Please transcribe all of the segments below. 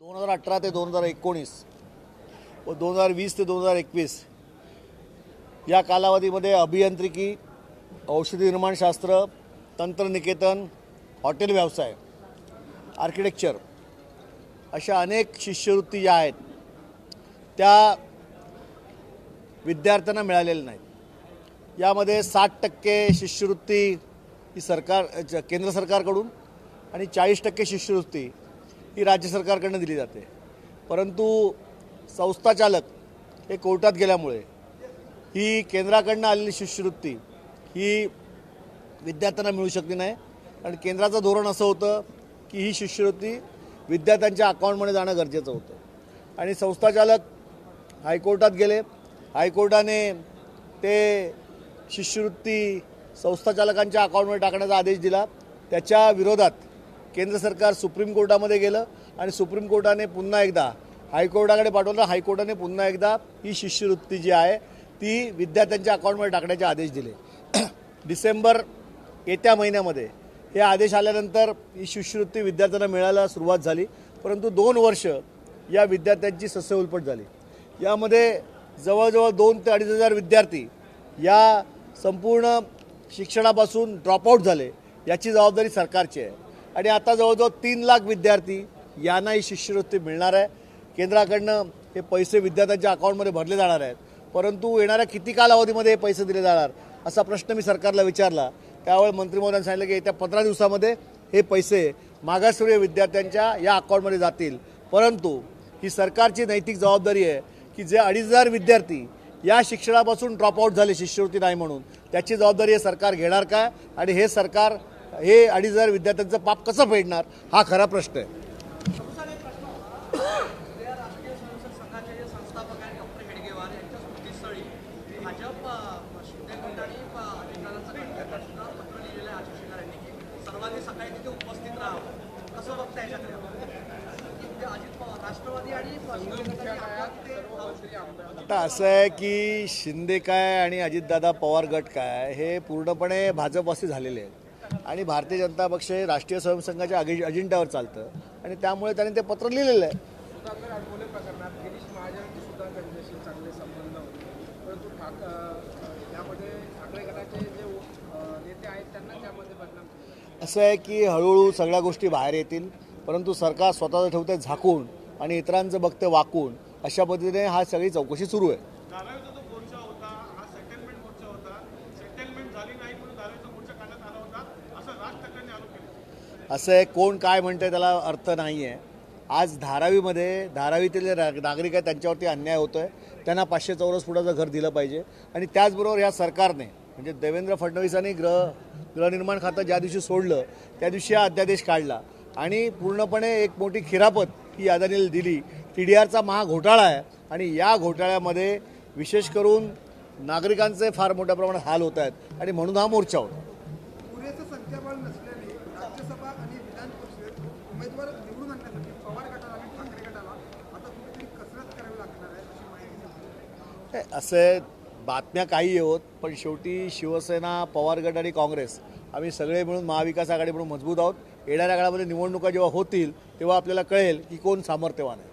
2018 ते 2019 व 2020 ते 2021 या कालावधीमध्ये अभियांत्रिकी, औषधी निर्माणशास्त्र, तंत्रनिकेतन, हॉटेल व्यवसाय, आर्किटेक्चर अशा अनेक शिष्यवृत्ती ज्या आहेत त्या विद्यार्थ्यांना मिळालेल्या नाहीत। यामध्ये 60% शिष्यवृत्ती ही केंद्र सरकारकडून आणि 40% शिष्यवृत्ती ही राज्य सरकारकडून दिली जाते। परंतु संस्था चालक हे कोर्टात गेल्यामुळे ही केंद्राकडून आलेली शिष्यवृत्ती ही विद्यार्थ्यांना मिळू शकली नाही। आणि केंद्राचं धोरण असं होतं की ही शिष्यवृत्ती विद्यार्थ्यांच्या अकाउंटमध्ये जाणं गरजेचं होतं आणि संस्था चालक हायकोर्टात गेले। हायकोर्टाने ते शिष्यवृत्ती संस्था चालकांच्या अकाउंटमध्ये टाकण्याचा आदेश दिला। त्याच्या विरोधात केंद्र सरकार सुप्रीम कोर्टामध्ये गेलं आणि सुप्रीम कोर्टाने पुन्हा एकदा हायकोर्टाकडे पाठवलं। हायकोर्टाने पुन्हा एकदा ही शिष्यवृत्ती जी आहे ती विद्यार्थ्यांच्या अकाउंटमध्ये टाकण्याचे आदेश दिले। डिसेंबर येत्या महिन्यामध्ये हे आदेश आल्यानंतर ही शिष्यवृत्ती विद्यार्थ्यांना मिळायला सुरुवात झाली। परंतु 2 वर्ष या विद्यार्थ्यांची सस्यउलपट झाली। यामध्ये जवळजवळ 2 ते 2.5 हजार विद्यार्थी या संपूर्ण शिक्षणापासून ड्रॉपआउट झाले। याची जबाबदारी सरकारची आहे आणि आता जवळजवळ 3 लाख विद्यार्थी यांना ही शिष्यवृत्ती मिळणार आहे। केंद्राकडनं हे पैसे विद्यार्थ्यांच्या अकाउंटमध्ये भरले जाणार आहेत। परंतु येणाऱ्या किती कालावधीमध्ये हे पैसे दिले जाणार असा प्रश्न मी सरकारला विचारला। त्यावेळी मंत्री महोदयांनी सांगितलं की येत्या 15 दिवसामध्ये हे पैसे मागासवर्गीय विद्यार्थ्यांच्या या अकाउंटमध्ये जातील। परंतु ही सरकारची नैतिक जबाबदारी आहे की जे 2,500 विद्यार्थी या शिक्षणापासून ड्रॉपआउट झाले शिष्यवृत्ती नाही म्हणून, त्याची जबाबदारी हे सरकार घेणार काय आणि हे सरकार हे 2,500 विद्यार्थ्यांचं पाप कसं फेडणार हा खरा प्रश्न आहे। आता असं आहे की शिंदे काय आणि अजितदादा पवार गट काय हे पूर्णपणे भाजपवासी झालेले आहेत आणि भारतीय जनता पक्ष हे राष्ट्रीय स्वयंसेवकांच्या अजेंड्यावर चालतं आणि त्यामुळे त्यांनी ते पत्र लिहिलेलं आहे। असं आहे की हळूहळू सगळ्या गोष्टी बाहेर येतील, परंतु सरकार स्वतःचं ठेवतं झाकून आणि इतरांचं बघतं वाकून। अशा पद्धतीने हा सगळी चौकशी सुरू आहे। असं आहे कोण काय म्हणतंय त्याला अर्थ नाही आहे। आज धारावीतील नागरिक आहेत त्यांच्यावरती अन्याय होतोय। त्यांना 500 चौरस फुटाचं घर दिलं पाहिजे आणि त्याचबरोबर या सरकारने म्हणजे देवेंद्र फडणवीसांनी गृहनिर्माण खातं ज्या दिवशी सोडलं त्या दिवशी हा अध्यादेश काढला आणि पूर्णपणे एक मोठी खिरापत ही अदानीला दिली। TDRचा महाघोटाळा आहे आणि या घोटाळ्यामध्ये विशेष करून नागरिकांचे फार मोठ्या प्रमाणात हाल होत आहेत आणि म्हणून हा मोर्चा होता। पुरेसं संख्याबळ नसल्याने राज्यसभा आणि विधान परिषदेत उमेदवार निवडून आणण्यासाठी पवार गटाला आणि ठाकरे गटाला आता कुठेतरी कसरत करावी लागणार आहे अशी माहिती आहे। असे बातम्या काही होत पण शेवटी शिवसेना, पवार गट आणि काँग्रेस आम्ही सगळे मिळून महाविकास आघाडी म्हणून मजबूत आहोत। येणाऱ्या काळामध्ये निवडणुका जेव्हा होतील तेव्हा आपल्याला कळेल की कोण सामर्थ्यवान आहे।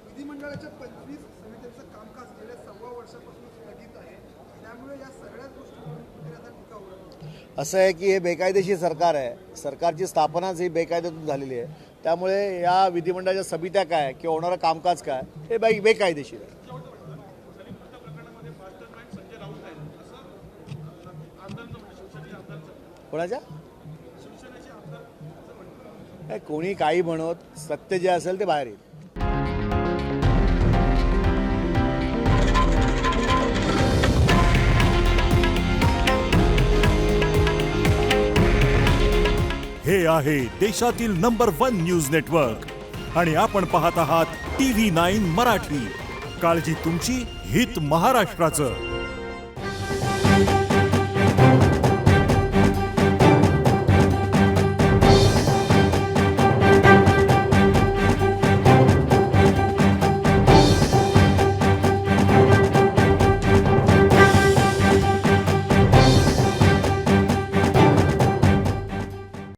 विधिमंडळाच्या 25 समित्यांचं कामकाज गेल्या 1.25 वर्षापासून स्थगित आहे, त्यामुळे या सगळ्याच गोष्टींवर आता टीका होईल। असं आहे की हे बेकायदेशीर सरकार आहे। सरकारची स्थापनाच ही बेकायदेतून झालेली आहे। त्यामुळे या विधिमंडळाच्या समित्या काय किंवा होणारं कामकाज काय हे बेकायदेशीर आहे। कोणाच्या कोणी काही म्हणत, सत्य जे असेल ते बाहेर येईल। हे आहे देशातील नंबर 1 न्यूज नेटवर्क आणि आपण पाहत आहात TV9 मराठी। काळजी तुमची, हित महाराष्ट्राचं।